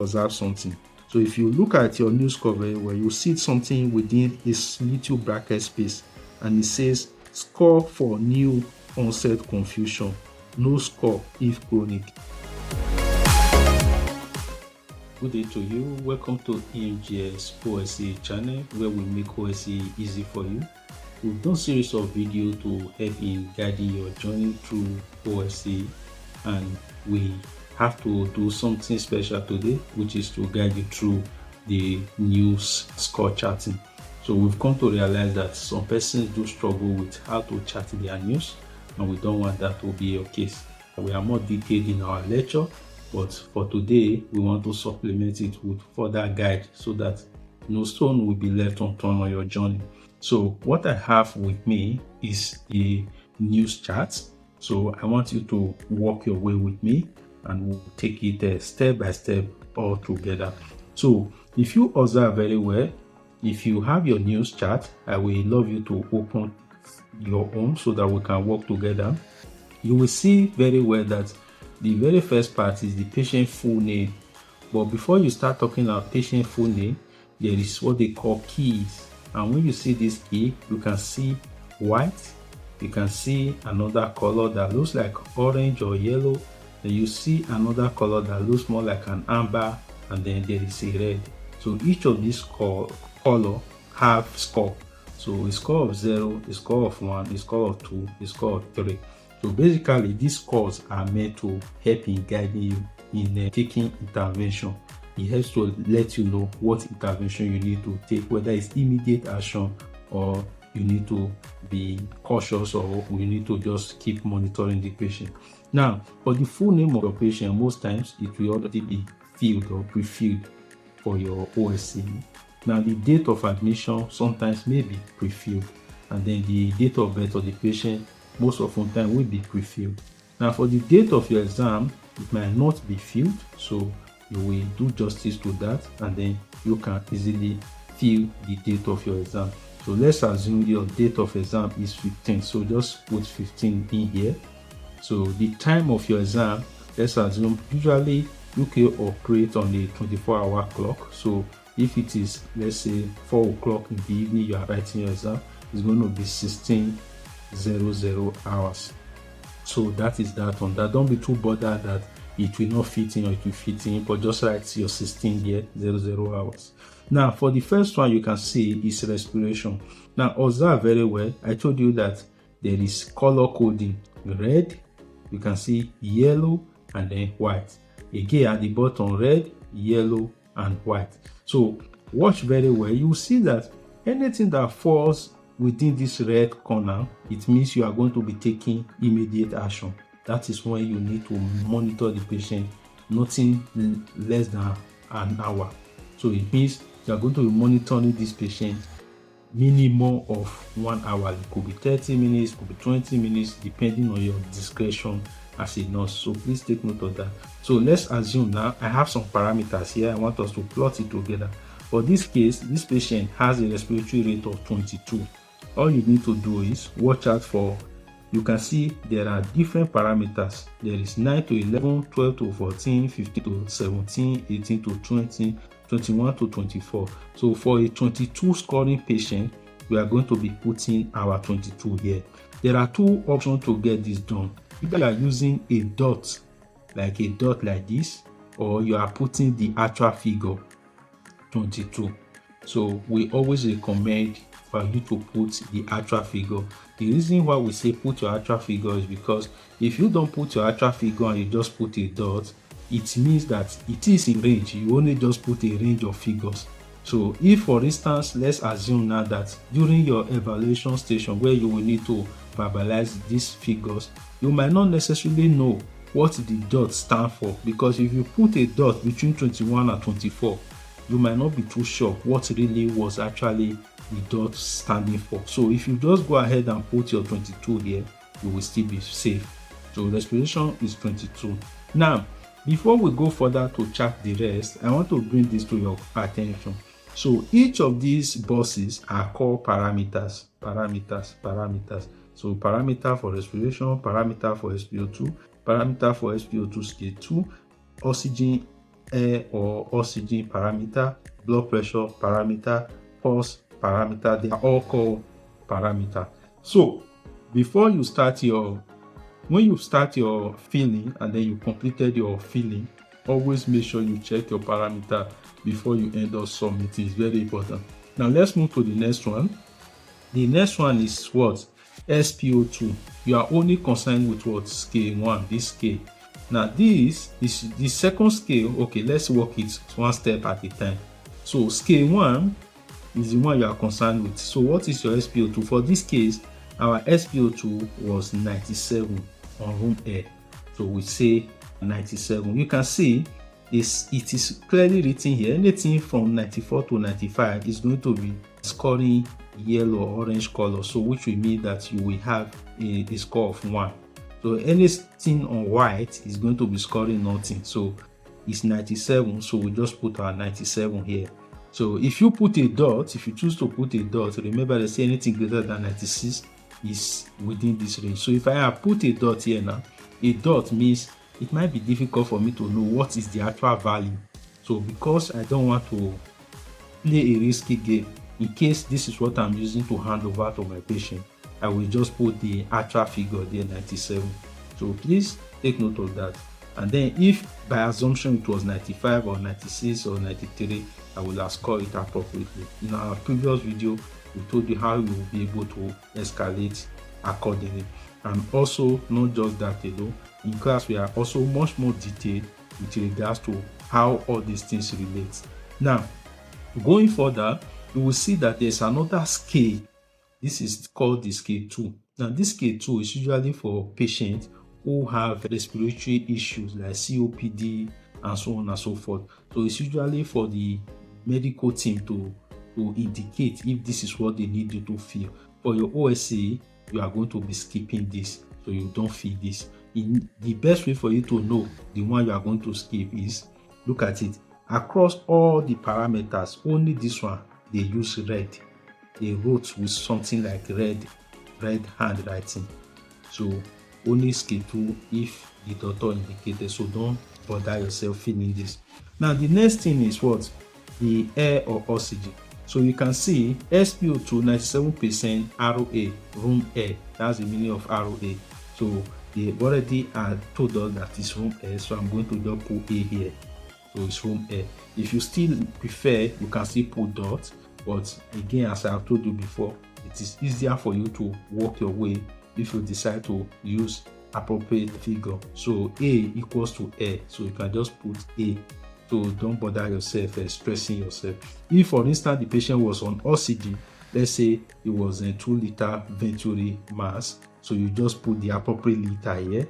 observe something. So if you look at your news cover where you see something within this little bracket space and it says score for new onset confusion, no score if chronic. Good day to you. Welcome to EMGS OSCE channel, where we make OSCE easy for you. We've done a series of videos to help in guiding your journey through OSCE, and we have to do something special today, which is to guide you through the news score charting. So we've come to realize that some persons do struggle with how to chart their news, and we don't want that to be your case. We are more detailed in our lecture, but for today we want to supplement it with further guide so that no stone will be left unturned on your journey. So what I have with me is a news chart. So I want you to walk your way with me and we'll take it step by step all together. So if you observe very well, if you have your news chart, I will love you to open your own so that we can work together. You will see very well that the very first part is the patient full name. But before you start talking about patient full name, there is what they call keys. And when you see this key, you can see white, you can see another color that looks like orange or yellow, then you see another color that looks more like an amber, and then there is a red. So each of these color have score. So a score of 0, a score of 1, a score of 2, a score of 3. So basically these scores are meant to help in guiding you in taking intervention. It helps to let you know what intervention you need to take, whether it's immediate action or you need to be cautious or you need to just keep monitoring the patient. Now, for the full name of your patient, most times it will already be filled or pre-filled for your OSCE. Now, the date of admission sometimes may be pre-filled, and then the date of birth of the patient most often time will be pre-filled. Now, for the date of your exam, it might not be filled, so you will do justice to that, and then you can easily fill the date of your exam. So let's assume your date of exam is 15, so just put 15 in here. So the time of your exam, let's assume usually UK operate on a 24-hour clock. So if it is, let's say 4 o'clock in the evening you are writing your exam, it's going to be 16:00 hours. So that is that one. That don't be too bothered that it will not fit in or it will fit in, but just write your 16:00 hours. Now for the first one, you can see is respiration. Now observe very well. I told you that there is color coding: red, you can see yellow, and then white. Again at the bottom, red, yellow, and white. So watch very well. You will see that anything that falls within this red corner, it means you are going to be taking immediate action. That is when you need to monitor the patient nothing less than an hour. So it means you are going to be monitoring this patient minimum of 1 hour. It could be 30 minutes, it could be 20 minutes, depending on your discretion as a nurse. So please take note of that. So let's assume now I have some parameters here. I want us to plot it together. For this case, this patient has a respiratory rate of 22. All you need to do is watch out for, you can see there are different parameters. There is 9 to 11, 12 to 14, 15 to 17, 18 to 20, 21 to 24. So for a 22 scoring patient, we are going to be putting our 22 here. There are two options to get this done. Either you are using a dot like this, or you are putting the actual figure 22. So we always recommend for you to put the actual figure. The reason why we say put your actual figure is because if you don't put your actual figure and you just put a dot, it means that it is in range. You only just put a range of figures. So if for instance, let's assume now that during your evaluation station where you will need to verbalize these figures, you might not necessarily know what the dot stand for, because if you put a dot between 21 and 24, you might not be too sure what really was actually the dot standing for. So if you just go ahead and put your 22 here, you will still be safe. So respiration is 22. Now before we go further to chart the rest, I want to bring this to your attention. So each of these boxes are called parameters. So parameter for respiration, parameter for SpO2, parameter for SpO2 stage 2, oxygen air or oxygen parameter, blood pressure parameter, pulse parameter. They are all called parameter. So before you start when you start your filling and then you completed your filling, always make sure you check your parameter before you end up submitting. It's very important. Now let's move to the next one. The next one is what? SpO2. You are only concerned with what? Scale 1, this scale. Now this is the second scale. Okay, let's work it one step at a time. So scale 1 is the one you are concerned with. So what is your SpO2? For this case, our SpO2 was 97 on room air. So we say 97. You can see it is clearly written here. Anything from 94 to 95 is going to be scoring yellow or orange color, so which will mean that you will have a score of 1. So anything on white is going to be scoring nothing. So it's 97, so we just put our 97 here. So if you put a dot, if you choose to put a dot, remember they say anything greater than 96 is within this range. So if I have put a dot here now, a dot means it might be difficult for me to know what is the actual value. So because I don't want to play a risky game, in case this is what I'm using to hand over to my patient, I will just put the actual figure there, 97. So please take note of that. And then if by assumption it was 95 or 96 or 93, I will score it appropriately. In our previous video, we told you how you will be able to escalate accordingly. And also, not just that alone, in class we are also much more detailed with regards to how all these things relate. Now, going further, you will see that there's another scale. This is called the scale 2. Now, this scale 2 is usually for patients who have respiratory issues like COPD and so on and so forth. So it's usually for the medical team to indicate if this is what they need you to feel. For your OSCE, you are going to be skipping this, so you don't feel this. The best way for you to know the one you are going to skip is, look at it. Across all the parameters, only this one, they use red. They wrote with something like red handwriting. So only scale 2 if the doctor indicated. So don't bother yourself filling this. Now the next thing is what? The air or oxygen. So you can see SpO2 97% ROA, room air. That's the meaning of ROA. So they already told us that it's room air. So I'm going to just put A here. So it's room air. If you still prefer, you can still put dot. But again, as I have told you before, it is easier for you to work your way if you decide to use appropriate figure. So A equals to air. So you can just put A. So don't bother yourself stressing yourself. If, for instance, the patient was on oxygen, let's say it was a 2-liter venturi mass, so you just put the appropriate liter here,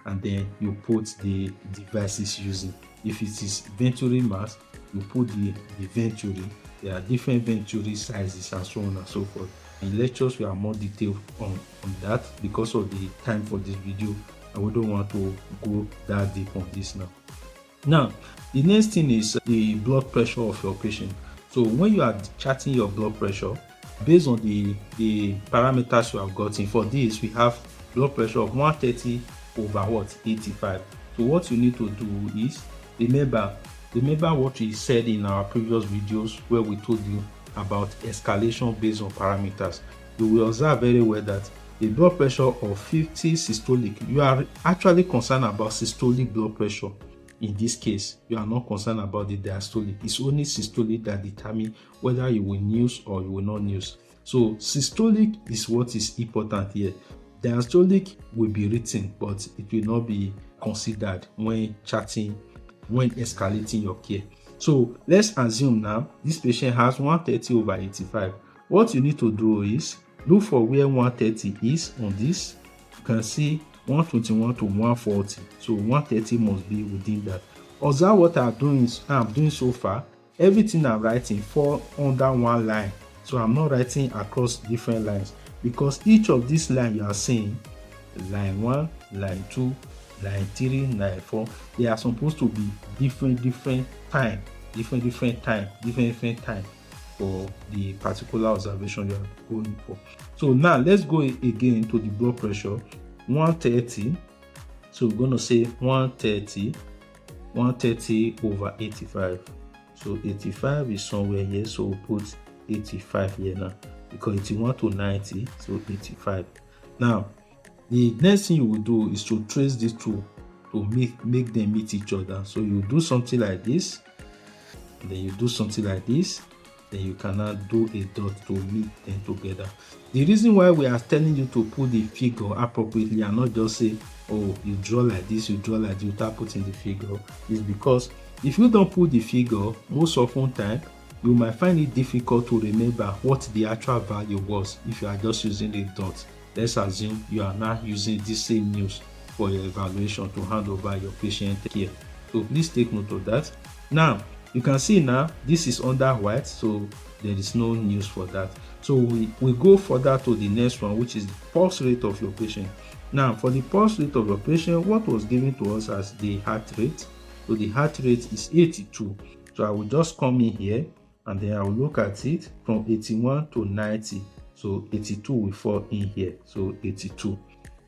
and then you put the devices using. If it is venturi mass, you put the venturi. There are different venturi sizes and so on and so forth. In lectures, we are more detailed on that. Because of the time for this video, I wouldn't want to go that deep on this now. Now, the next thing is the blood pressure of your patient. So when you are charting your blood pressure, based on the parameters you have gotten, for this we have blood pressure of 130 over what? 85. So what you need to do is remember what we said in our previous videos where we told you about escalation based on parameters. You will observe very well that the blood pressure of 50 systolic, you are actually concerned about systolic blood pressure. In this case, you are not concerned about the diastolic. It's only systolic that determines whether you will news or you will not news. So systolic is what is important here. Diastolic will be written, but it will not be considered when charting, when escalating your care. So let's assume now this patient has 130 over 85. What you need to do is look for where 130 is on this. You can see 121 to 140. So 130 must be within that. Observe what I'm doing so far. Everything I'm writing fall under one line. So I'm not writing across different lines, because each of these lines you are seeing, line 1, line 2, line 3, line 4, they are supposed to be different time for the particular observation you are going for. So now let's go again to the blood pressure. 130. So we're going to say 130 130 over 85. So 85 is somewhere here, so we'll put 85 here now, because 81 to 90, so 85. Now, the next thing you will do is to trace these two to make them meet each other. So you do something like this, then you do something like this, then you cannot do a dot to meet them together. The reason why we are telling you to put the figure appropriately and not just say, oh, you draw like this, you draw like this without putting the figure, is because if you don't put the figure, most often time you might find it difficult to remember what the actual value was if you are just using a dot. Let's assume you are now using this same news for your evaluation to hand over your patient care. So please take note of that. Now, you can see now this is under white, so there is no news for that. So we go further to the next one, which is the pulse rate of your patient. Now, for the pulse rate of your patient, what was given to us as the heart rate? So the heart rate is 82. So I will just come in here and then I will look at it from 81 to 90. So 82 will fall in here, so 82.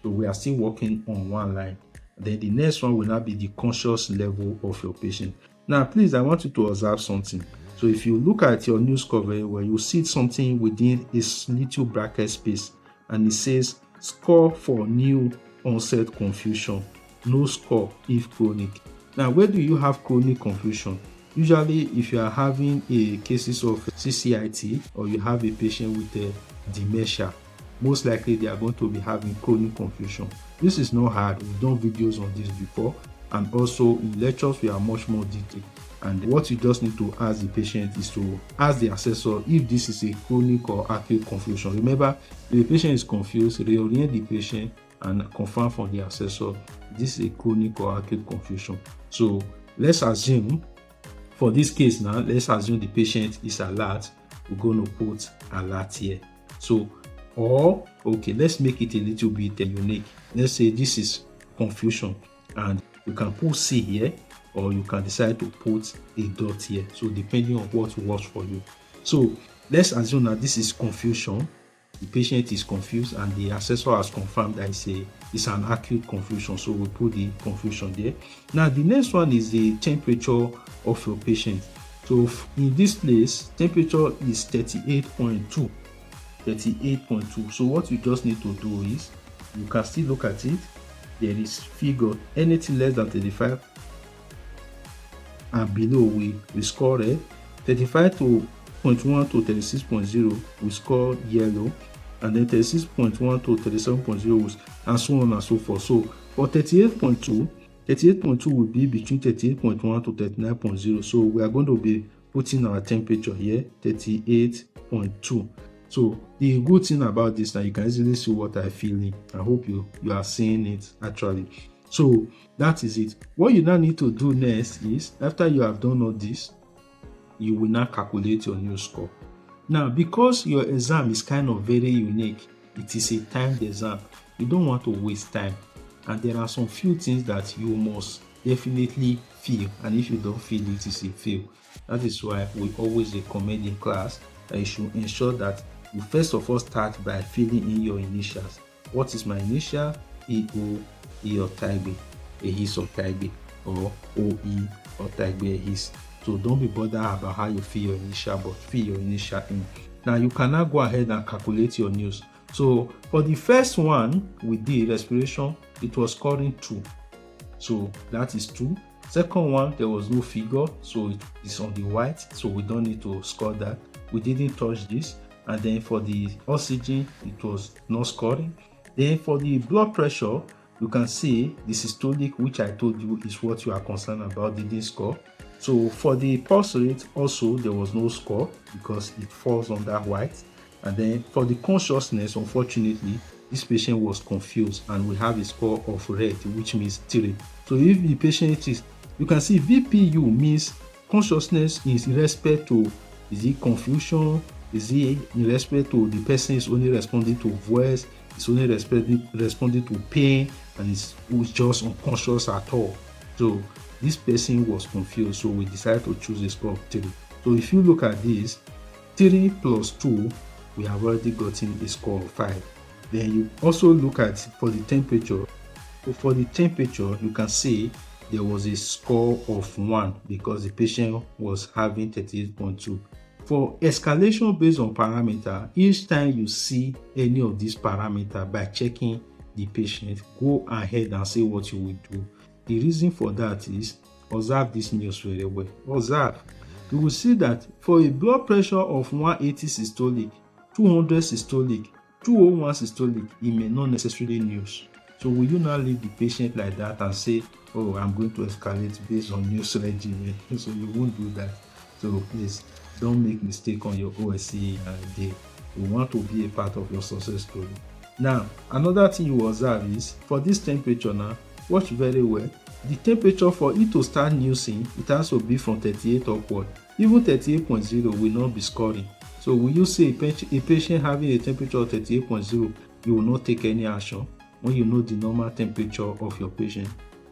So we are still working on one line. Then the next one will now be the conscious level of your patient. Now, please, I want you to observe something. So if you look at your news cover, where you see something within a little bracket space, and it says score for new onset confusion, no score if chronic. Now, where do you have chronic confusion? Usually, if you are having a cases of CCIT or you have a patient with a dementia, most likely they are going to be having chronic confusion. This is not hard. We've done videos on this before, and also in lectures we are much more detailed. And what you just need to ask the patient is to ask the assessor if this is a chronic or acute confusion. Remember, if the patient is confused, reorient the patient and confirm from the assessor this is a chronic or acute confusion. So let's assume, for this case now, let's assume the patient is alert. We're going to put alert here. So, or okay, let's make it a little bit unique. Let's say this is confusion, and you can put C here, or you can decide to put a dot here. So depending on what works for you. So let's assume that this is confusion. The patient is confused and the assessor has confirmed that it's an acute confusion. So we put the confusion there. Now the next one is the temperature of your patient. So in this place, temperature is 38.2. 38.2. So what you just need to do is, you can still look at it. There is figure, anything less than 35 and below we score red. 35.1 to 36.0 we score yellow, and then 36.1 to 37.0 and so on and so forth. So for 38.2 will be between 38.1 to 39.0. So we are going to be putting our temperature here, 38.2. So the good thing about this, now you can easily see what I'm feeling. I hope you are seeing it actually. So that is it. What you now need to do next is, after you have done all this, you will now calculate your new score. Now, because your exam is kind of very unique, it is a timed exam. You don't want to waste time, and there are some few things that you must definitely feel, and if you don't feel it, is a fail. That is why we always recommend in class that you should ensure that you first of all start by filling in your initials. What is my initial? EO, E or type B, a his or type B, or OE or type B, a his. So don't be bothered about how you fill your initial, but fill your initial in. Now you can now go ahead and calculate your news. So for the first one we did respiration, it was scoring 2. So that is 2. Second one, there was no figure, so it is on the white, so we don't need to score that. We didn't touch this. And then for the oxygen, it was not scoring. Then for the blood pressure, you can see the systolic, which I told you is what you are concerned about, didn't score. So for the pulse rate also, there was no score because it falls under white. And then for the consciousness, unfortunately, this patient was confused and we have a score of red, which means 3. So if the patient is, you can see VPU means consciousness in respect to, is it confusion? Is it in respect to the person is only responding to voice, it's only responding to pain, and it's just unconscious at all. So this person was confused, so we decided to choose a score of 3. So if you look at this, 3 plus 2, we have already gotten a score of 5. Then you also look at for the temperature. So for the temperature, you can see there was a score of 1 because the patient was having 38.2. For escalation based on parameter, each time you see any of these parameters by checking the patient, go ahead and say what you will do. The reason for that is, observe this news very well. Observe. You will see that for a blood pressure of 180 systolic, 200 systolic, 201 systolic, it may not necessarily news. So will you now leave the patient like that and say, oh, I'm going to escalate based on news regimen? So you won't do that. So please don't make mistake on your OSCE day. You want to be a part of your success story. Now, another thing you observe is, for this temperature now, watch very well. The temperature for it to start newsing, it has to be from 38 upward. Even 38.0 will not be scoring. So when you say a patient having a temperature of 38.0, you will not take any action when you know the normal temperature of your patient.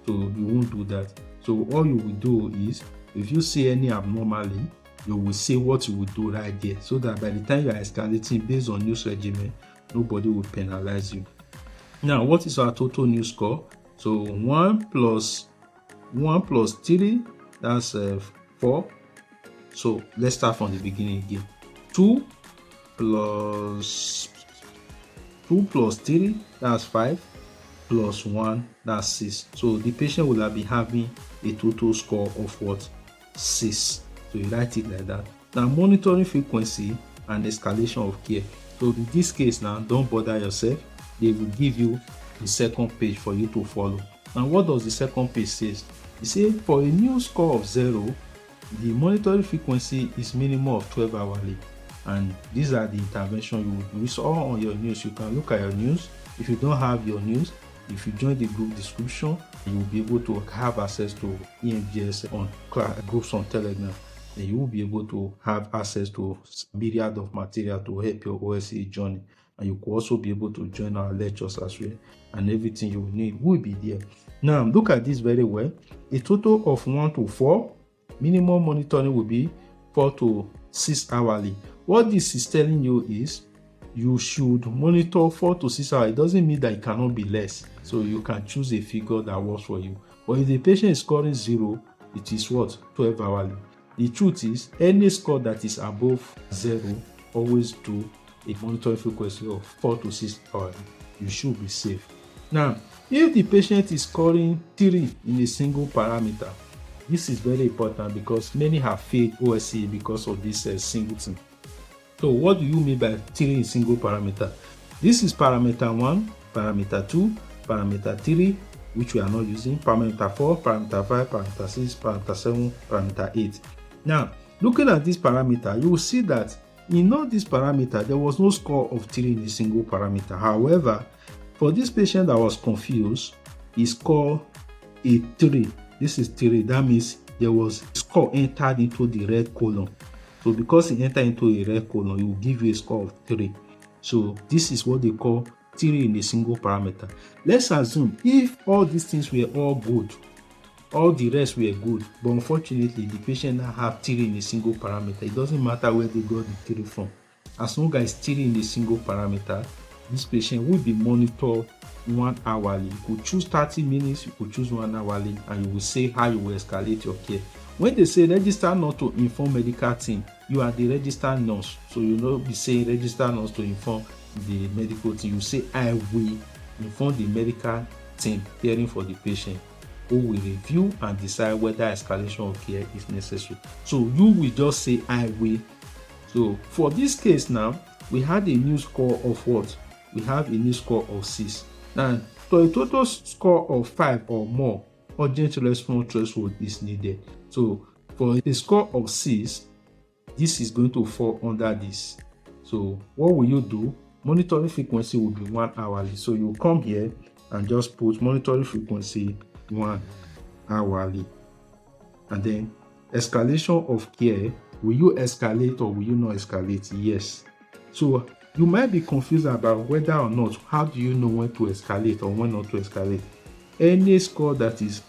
So you won't do that. So all you will do is, if you see any abnormality, you will say what you will do right there, so that by the time you are escalating based on news regimen, nobody will penalize you. Now, what is our total news score? So 1 plus 3, that's 4. So let's start from the beginning again. 2 plus 3, that's 5, plus 1, that's 6. So the patient will be having a total score of what? 6. So you write it like that. Now, monitoring frequency and escalation of care. So in this case now, don't bother yourself. They will give you the second page for you to follow. Now, what does the second page say? It says for a new score of 0, the monitoring frequency is minimum of 12 hourly. And these are the intervention you will do. It's all on your news. You can look at your news. If you don't have your news, if you join the group description, you will be able to have access to EMGS on groups on Telegram. And you will be able to have access to myriad of material to help your OSCE journey. And you could also be able to join our lectures as well. And everything you will need will be there. Now, look at this very well. A total of 1 to 4. Minimum monitoring will be 4 to 6 hourly. What this is telling you is, you should monitor 4 to 6 hours. It doesn't mean that it cannot be less. So you can choose a figure that works for you. But if the patient is scoring 0, it is what? 12 hourly. The truth is, any score that is above 0, always do a monitoring frequency of 4 to 6 hours. You should be safe. Now, if the patient is scoring 3 in a single parameter, this is very important because many have failed OSCE because of this single thing. So what do you mean by 3 in single parameter? This is parameter 1, parameter 2, parameter 3, which we are not using, parameter 4, parameter 5, parameter 6, parameter 7, parameter 8. Now, looking at this parameter, you will see that in all these parameters, there was no score of 3 in a single parameter. However, for this patient that was confused, he scored a 3. This is 3. That means there was score entered into the red column. So because it entered into a red column, it will give you a score of 3. So this is what they call 3 in a single parameter. Let's assume if all these things were all good, all the rest were good, but unfortunately the patient now have 3 in a single parameter. It doesn't matter where they got the 3 from. As long as it's 3 in a single parameter, this patient will be monitored 1 hourly. You could choose 30 minutes, you could choose 1 hourly, and you will say how you will escalate your care. When they say register not to inform medical team, you are the registered nurse. So you will not be saying register nurse to inform the medical team. You say I will inform the medical team caring for the patient, who will review and decide whether escalation of care is necessary. So you will just say I will. So for this case now, we had a new score of what? We have a new score of 6. Now, for a total score of 5 or more, urgent response threshold is needed. So for a score of 6, this is going to fall under this. So what will you do? Monitoring frequency will be 1 hourly. So you come here and just put monitoring frequency 1 hourly. And then escalation of care, will you escalate or will you not escalate? Yes. So you might be confused about whether or not, how do you know when to escalate or when not to escalate? Any score that is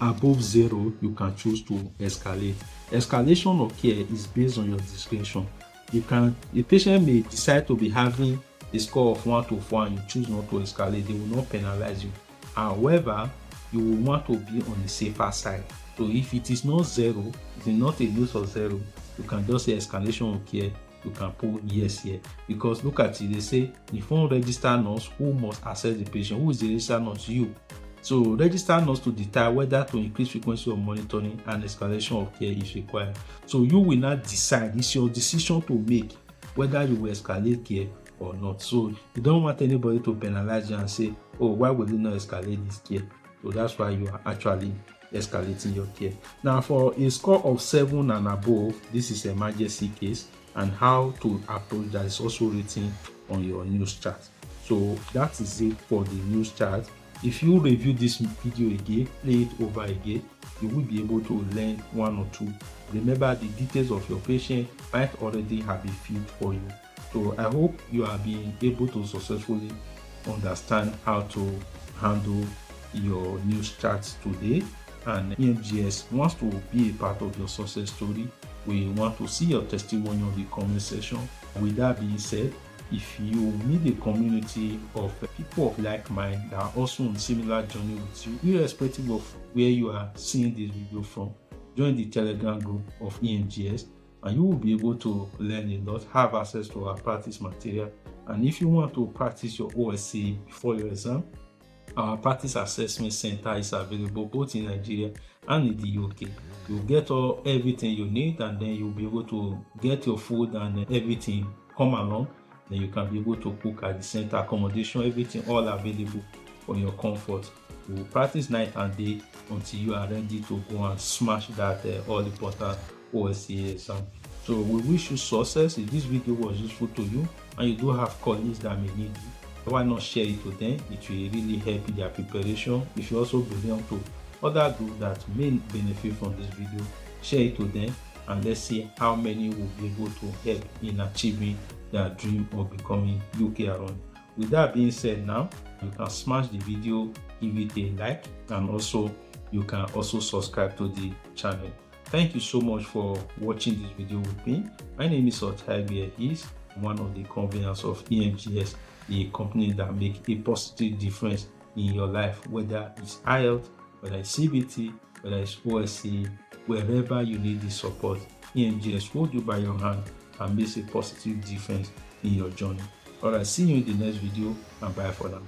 above 0, you can choose to escalate. Escalation of care is based on your discretion. The patient may decide to be having a score of 1 to 4 and you choose not to escalate. They will not penalize you. However, you will want to be on the safer side. So if it is not zero, it is not a list of zero, you can just say escalation of care, you can put yes here. Because look at it, they say the phone registered nurse who must assess the patient. Who is the registered nurse? You. So register nurse to decide whether to increase frequency of monitoring and escalation of care is required. So you will not decide. It's your decision to make whether you will escalate care or not. So you don't want anybody to penalize you and say, oh, why would you not escalate this care? So that's why you are actually escalating your care. Now for a score of 7 and above, this is emergency case, and how to approach that is also written on your news chart. So that is it for the news chart. If you review this video again, play it over again, you will be able to learn one or two. Remember, the details of your patient might already have been filled for you. So I hope you are being able to successfully understand how to handle your news charts today. And EMGS wants to be a part of your success story. We want to see your testimony on the comment section. With that being said, if you need a community of people of like mind that are also on similar journey with you, irrespective of where you are seeing this video from, join the Telegram group of EMGS and you will be able to learn a lot, have access to our practice material. And if you want to practice your OSCE before your exam, our practice assessment center is available both in Nigeria and in the UK. You'll get everything you need, and then you'll be able to get your food and everything come along. Then you can be able to cook at the center, accommodation, everything all available for your comfort. You will practice night and day until you are ready to go and smash that all important OSCE exam. So we wish you success. If this video was useful to you and you do have colleagues that may need you, why not share it to them? It will really help in their preparation. If you also belong to other groups that may benefit from this video, share it to them, and let's see how many will be able to help in achieving their dream of becoming UK around. With that being said, now you can smash the video, give it a like, and also you can also subscribe to the channel. Thank you so much for watching this video with me. My name is Ervices, one of the conveners of EMGS, the company that makes a positive difference in your life, whether it's IELTS, whether it's CBT, whether it's OSCE, wherever you need the support. EMGS hold you by your hand and makes a positive difference in your journey. Alright, see you in the next video, and bye for now.